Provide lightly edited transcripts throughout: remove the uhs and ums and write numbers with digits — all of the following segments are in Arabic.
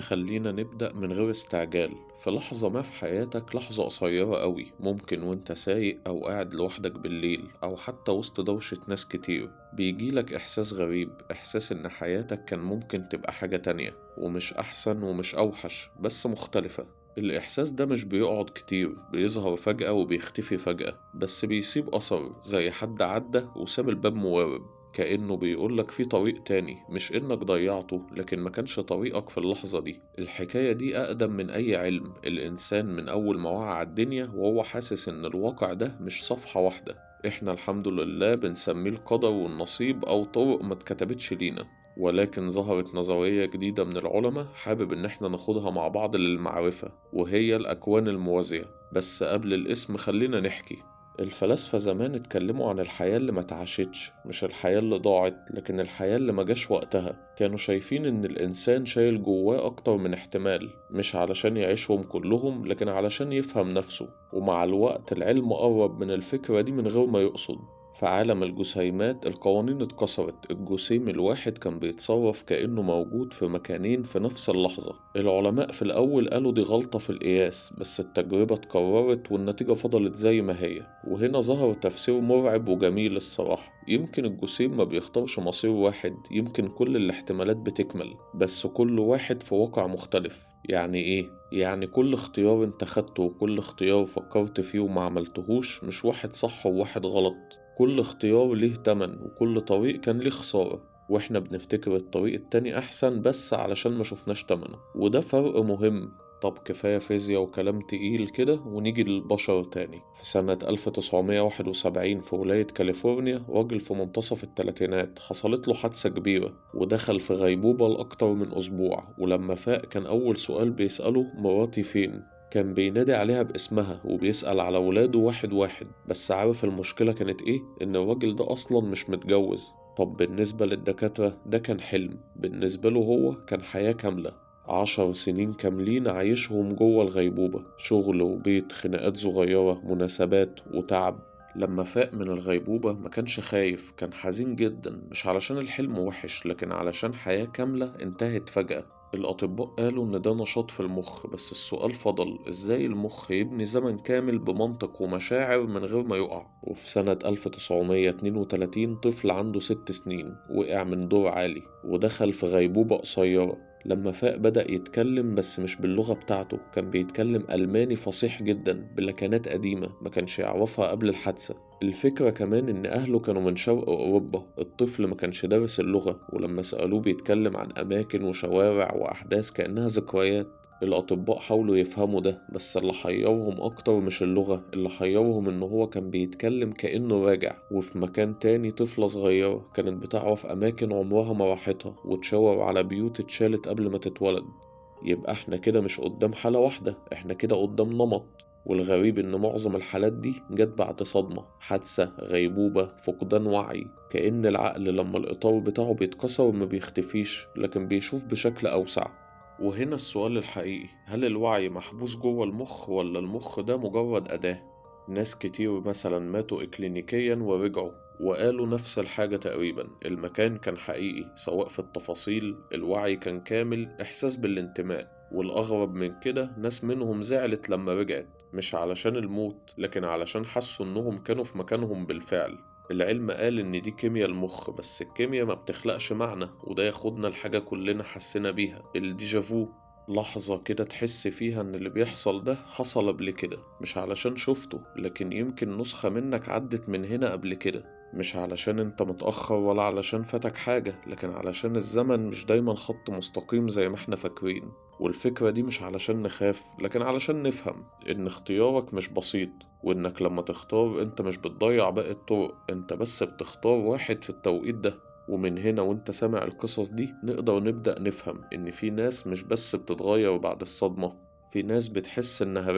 خلينا نبدأ من غير استعجال. في لحظة ما في حياتك، لحظة قصيرة قوي، ممكن وانت سايق أو قاعد لوحدك بالليل أو حتى وسط دوشة ناس كتير، بيجيلك إحساس غريب، إحساس إن حياتك كان ممكن تبقى حاجة تانية، ومش أحسن ومش أوحش، بس مختلفة. الإحساس ده مش بيقعد كتير، بيظهر فجأة وبيختفي فجأة، بس بيسيب أثر زي حد عدى وساب الباب موارب، كأنه بيقولك في طريق تاني، مش إنك ضيعته، لكن ما كانش طريقك في اللحظة دي. الحكاية دي أقدم من أي علم. الإنسان من أول ما وعى على الدنيا وهو حاسس إن الواقع ده مش صفحة واحدة. إحنا الحمد لله بنسميه القدر والنصيب أو طرق ما اتكتبتش لينا. ولكن ظهرت نظرية جديدة من العلماء حابب إن احنا ناخدها مع بعض للمعرفة، وهي الأكوان الموازية. بس قبل الاسم خلينا نحكي. الفلاسفة زمان اتكلموا عن الحياة اللي ما اتعاشتش، مش الحياة اللي ضاعت، لكن الحياة اللي ما جاش وقتها. كانوا شايفين ان الانسان شايل جواه اكتر من احتمال، مش علشان يعيشهم كلهم، لكن علشان يفهم نفسه. ومع الوقت العلم قرب من الفكرة دي من غير ما يقصد. في عالم الجسيمات القوانين اتكسرت، الجسيم الواحد كان بيتصرف كأنه موجود في مكانين في نفس اللحظة. العلماء في الأول قالوا دي غلطة في القياس، بس التجربة اتكررت والنتيجة فضلت زي ما هي. وهنا ظهر تفسير مرعب وجميل الصراحة. يمكن الجسيم ما بيختارش مصير واحد، يمكن كل الاحتمالات بتكمل، بس كل واحد في واقع مختلف. يعني ايه؟ يعني كل اختيار انت خدته وكل اختيار فكرت فيه وما عملتهوش، مش واحد صح وواحد غلط. كل اختيار ليه تمن، وكل طريق كان ليه خسارة، واحنا بنفتكر الطريق التاني احسن بس علشان ما شفناش تمنه، وده فرق مهم. طب كفاية فيزياء وكلام تقيل كده ونيجي للبشر تاني. في سنة 1971 في ولاية كاليفورنيا، راجل في منتصف التلاتينات حصلت له حادثة كبيرة ودخل في غيبوبة لأكتر من أسبوع. ولما فاق كان أول سؤال بيسأله مراتي فين. كان بينادي عليها باسمها وبيسأل على ولاده واحد واحد. بس عارف المشكلة كانت ايه؟ ان الراجل ده اصلا مش متجوز. طب بالنسبة للدكاترة ده كان حلم، بالنسبة له هو كان حياة كاملة. 10 سنين كاملين عايشهم جوه الغيبوبة، شغل وبيت، خناقات صغيرة، مناسبات وتعب. لما فاق من الغيبوبة ما كانش خايف، كان حزين جدا، مش علشان الحلم وحش، لكن علشان حياة كاملة انتهت فجأة. الأطباء قالوا إن ده نشاط في المخ، بس السؤال فضل: إزاي المخ يبني زمن كامل بمنطق ومشاعر من غير ما يقع؟ وفي سنة 1932 طفل عنده 6 سنين وقع من دور عالي ودخل في غيبوبة قصيرة. لما فاق بدأ يتكلم، بس مش باللغة بتاعته، كان بيتكلم ألماني فصيح جدا بلكنات قديمة ما كانش يعرفها قبل الحادثة. الفكرة كمان إن أهله كانوا من شرق أوروبا. الطفل ما كانش دارس اللغة، ولما سألوه بيتكلم عن أماكن وشوارع وأحداث كأنها ذكريات. الأطباء حاولوا يفهموا ده، بس اللي حيرهم أكتر مش اللغة، اللي حيرهم إن هو كان بيتكلم كأنه راجع وفي مكان تاني. طفلة صغيرة كانت بتعرف أماكن عمرها ما راحتها وتشاور على بيوت اتشالت قبل ما تتولد. يبقى احنا كده مش قدام حالة واحدة، احنا كده قدام نمط. والغريب إن معظم الحالات دي جت بعد صدمة، حادثة، غيبوبة، فقدان وعي. كأن العقل لما الإطار بتاعه بيتكسر ما بيختفيش، لكن بيشوف بشكل أوسع. وهنا السؤال الحقيقي: هل الوعي محبوس جوه المخ، ولا المخ ده مجرد أداة؟ ناس كتير مثلا ماتوا إكلينيكيا ورجعوا وقالوا نفس الحاجة تقريبا. المكان كان حقيقي سواء في التفاصيل، الوعي كان كامل، إحساس بالانتماء. والأغرب من كده ناس منهم زعلت لما رجعت، مش علشان الموت، لكن علشان حسوا إنهم كانوا في مكانهم بالفعل. العلم قال إن دي كيمياء المخ، بس الكيمياء ما بتخلقش معنى، وده ياخدنا لحاجة كلنا حسينا بيها: الديجافو. لحظة كده تحس فيها إن اللي بيحصل ده حصل قبل كده، مش علشان شفته، لكن يمكن نسخة منك عدت من هنا قبل كده. مش علشان انت متأخر ولا علشان فاتك حاجة، لكن علشان الزمن مش دايما خط مستقيم زي ما احنا فاكرين. والفكرة دي مش علشان نخاف، لكن علشان نفهم إن اختيارك مش بسيط، وإنك لما تختار انت مش بتضيع باقي الطرق، انت بس بتختار واحد في التوقيت ده. ومن هنا وانت سامع القصص دي نقدر نبدأ نفهم إن في ناس مش بس بتتغير بعد الصدمة، في ناس بتحس إنها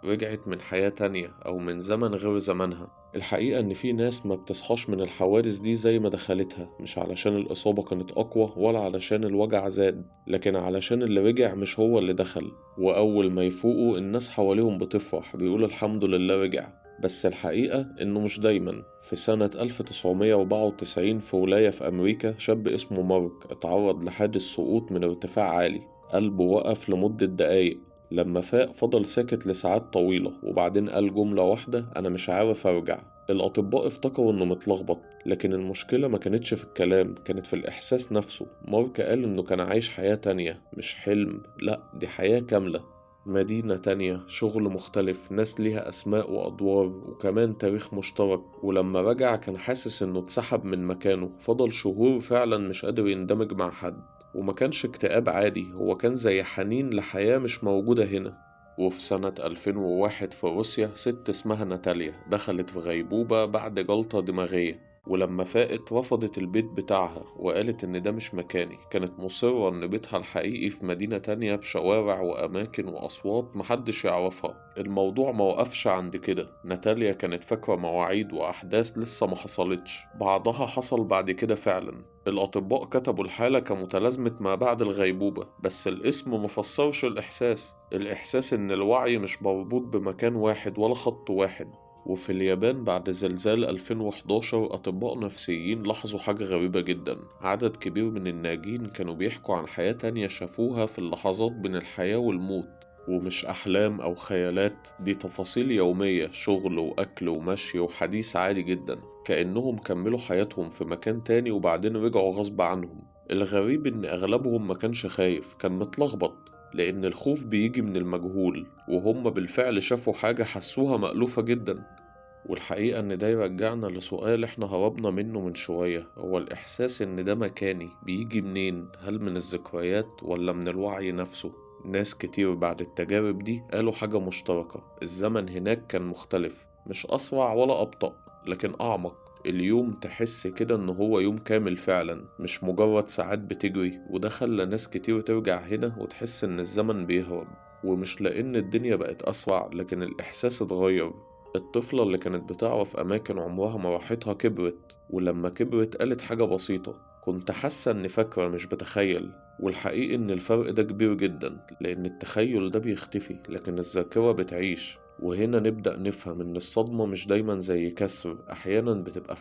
رجعت من حياة تانية أو من زمن غير زمنها. الحقيقة إن في ناس ما بتصحاش من الحوادث دي زي ما دخلتها، مش علشان الإصابة كانت أقوى ولا علشان الوجع زاد، لكن علشان اللي رجع مش هو اللي دخل. وأول ما يفوقوا الناس حواليهم بتفرح، بيقول الحمد لله رجع. بس الحقيقة إنه مش دايما. في سنة 1994 في ولاية في أمريكا، شاب اسمه مارك اتعرض لحادث سقوط من ارتفاع عالي. قلبه وقف لمدة دقايق. لما فاق فضل ساكت لساعات طويلة، وبعدين قال جملة واحدة: أنا مش عارف أرجع. الأطباء افتكروا إنه متلخبط، لكن المشكلة ما كانتش في الكلام، كانت في الإحساس نفسه. مارك قال إنه كان عايش حياة تانية، مش حلم، لأ دي حياة كاملة. مدينة تانية، شغل مختلف، ناس ليها أسماء وأدوار، وكمان تاريخ مشترك. ولما رجع كان حاسس إنه اتسحب من مكانه، فضل شهور فعلا مش قادر يندمج مع حد. وما كانش اكتئاب عادي، هو كان زي حنين لحياة مش موجودة هنا. وفي سنة 2001 في روسيا، ست اسمها ناتاليا دخلت في غيبوبة بعد جلطة دماغية، ولما فاقت رفضت البيت بتاعها وقالت إن ده مش مكاني. كانت مصرة إن بيتها الحقيقي في مدينة تانية بشوارع وأماكن وأصوات محدش يعرفها. الموضوع موقفش عند كده، ناتاليا كانت فاكرة مواعيد وأحداث لسه ما حصلتش، بعضها حصل بعد كده فعلا. الأطباء كتبوا الحالة كمتلازمة ما بعد الغيبوبة، بس الاسم مفسرش الإحساس إن الوعي مش مربوط بمكان واحد ولا خط واحد. وفي اليابان بعد زلزال 2011، أطباء نفسيين لاحظوا حاجة غريبة جدا: عدد كبير من الناجين كانوا بيحكوا عن حياة تانية شافوها في اللحظات بين الحياة والموت. ومش أحلام أو خيالات، دي تفاصيل يومية، شغل وأكل ومشي وحديث عادي جدا، كأنهم كملوا حياتهم في مكان تاني وبعدين رجعوا غصب عنهم. الغريب إن أغلبهم ما كانش خايف، كان متلخبط، لأن الخوف بيجي من المجهول، وهم بالفعل شافوا حاجة حسوها مألوفة جدا. والحقيقة إن ده يرجعنا لسؤال إحنا هربنا منه من شوية: هو الإحساس إن ده مكاني بيجي منين؟ هل من الذكريات ولا من الوعي نفسه؟ ناس كتير بعد التجارب دي قالوا حاجة مشتركة: الزمن هناك كان مختلف، مش أسرع ولا أبطأ، لكن أعمق. اليوم تحس كده إن هو يوم كامل فعلا، مش مجرد ساعات بتجري. وده خلى ناس كتير ترجع هنا وتحس إن الزمن بيهرب، ومش لأن الدنيا بقت أسرع، لكن الإحساس اتغير. الطفلة اللي كانت بتعرف أماكن عمرها ما راحتها كبرت، ولما كبرت قالت حاجة بسيطة: كنت حاسة إني فاكرة مش بتخيل. والحقيقي إن الفرق ده كبير جدا، لأن التخيل ده بيختفي لكن الذاكرة بتعيش. وهنا نبدأ نفهم إن الصدمة مش دايما زي كسر، أحيانا بتبقى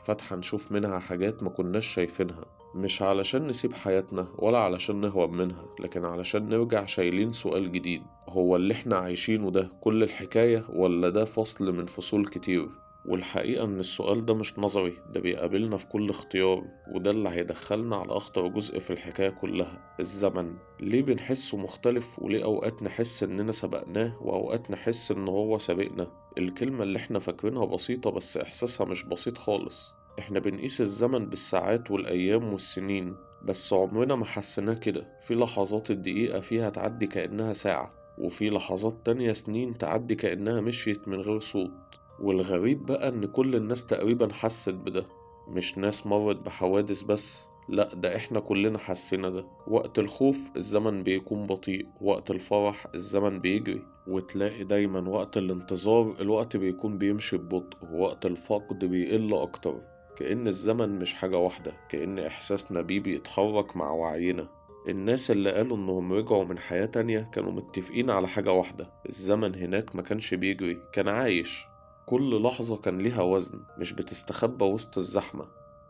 فتحة نشوف منها حاجات ما كناش شايفينها، مش علشان نسيب حياتنا ولا علشان نهرب منها، لكن علشان نرجع شايلين سؤال جديد: هو اللي احنا عايشينه ده كل الحكاية ولا ده فصل من فصول كتير؟ والحقيقة إن السؤال ده مش نظري، ده بيقابلنا في كل اختيار، وده اللي هيدخلنا على أخطر جزء في الحكاية كلها: الزمن. ليه بنحسه مختلف؟ وليه أوقات نحس إننا سبقناه وأوقات نحس إن هو سابقنا؟ الكلمة اللي احنا فاكرينها بسيطة بس إحساسها مش بسيط خالص. احنا بنقيس الزمن بالساعات والأيام والسنين، بس عمرنا ما حسيناه كده. في لحظات الدقيقة فيها تعدي كأنها ساعة، وفي لحظات تانية سنين تعدي كأنها مشيت من غير صوت. والغريب بقى إن كل الناس تقريبا حست بده، مش ناس مرت بحوادث بس، لأ ده إحنا كلنا حسينا ده. وقت الخوف الزمن بيكون بطيء، وقت الفرح الزمن بيجري، وتلاقي دايما وقت الانتظار الوقت بيكون بيمشي ببطء، ووقت الفقد بيقل أكتر. كأن الزمن مش حاجة واحدة، كأن إحساسنا بيه بيتحرك مع وعينا. الناس اللي قالوا إنهم رجعوا من حياة تانية كانوا متفقين على حاجة واحدة: الزمن هناك ما كانش بيجري، كان عايش. كل لحظة كان ليها وزن، مش بتستخبى وسط الزحمة.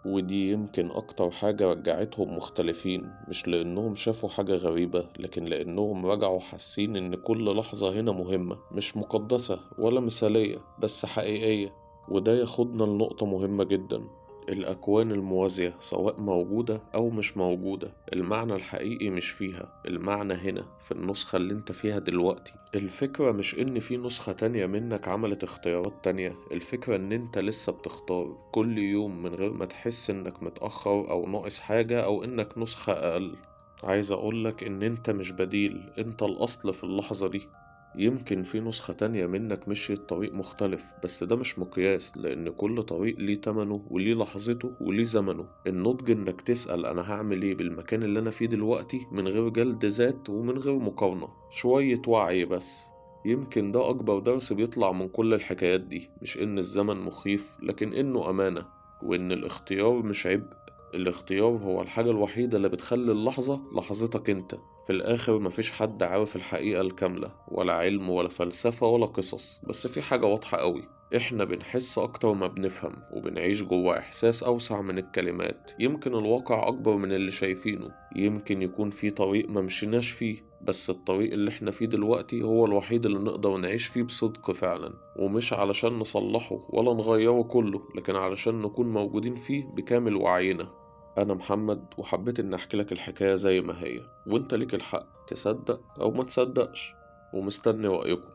ودي يمكن أكتر حاجة رجعتهم مختلفين، مش لأنهم شافوا حاجة غريبة، لكن لأنهم رجعوا حاسين إن كل لحظة هنا مهمة، مش مقدسة ولا مثالية بس حقيقية. وده ياخدنا لنقطة مهمة جدا: الأكوان الموازية سواء موجودة أو مش موجودة، المعنى الحقيقي مش فيها، المعنى هنا في النسخة اللي انت فيها دلوقتي. الفكرة مش إن في نسخة تانية منك عملت اختيارات تانية، الفكرة إن انت لسه بتختار كل يوم من غير ما تحس إنك متأخر أو ناقص حاجة أو إنك نسخة أقل. عايز أقولك إن انت مش بديل، انت الأصل في اللحظة دي. يمكن في نسخة تانية منك مشيت طريق مختلف، بس ده مش مقياس، لأن كل طريق ليه تمنه وليه لحظته وليه زمنه. النضج إنك تسأل أنا هعمل إيه بالمكان اللي أنا فيه دلوقتي، من غير جلد ذات ومن غير مقارنة، شوية وعي بس. يمكن ده أكبر درس بيطلع من كل الحكايات دي، مش إن الزمن مخيف، لكن إنه أمانة، وإن الاختيار مش عبء. الاختيار هو الحاجة الوحيدة اللي بتخلي اللحظة لحظتك انت. في الآخر مفيش حد عارف الحقيقة الكاملة، ولا علم ولا فلسفة ولا قصص، بس في حاجة واضحة قوي: إحنا بنحس أكتر ما بنفهم، وبنعيش جوا إحساس أوسع من الكلمات. يمكن الواقع أكبر من اللي شايفينه، يمكن يكون في طريق ما مشيناش فيه، بس الطريق اللي إحنا فيه دلوقتي هو الوحيد اللي نقدر نعيش فيه بصدق فعلا. ومش علشان نصلحه ولا نغيره كله، لكن علشان نكون موجودين فيه بكامل وعينا. أنا محمد، وحبيت إن أحكي لك الحكاية زي ما هي، وإنت ليك الحق تصدق أو ما تصدقش، ومستني رأيكم.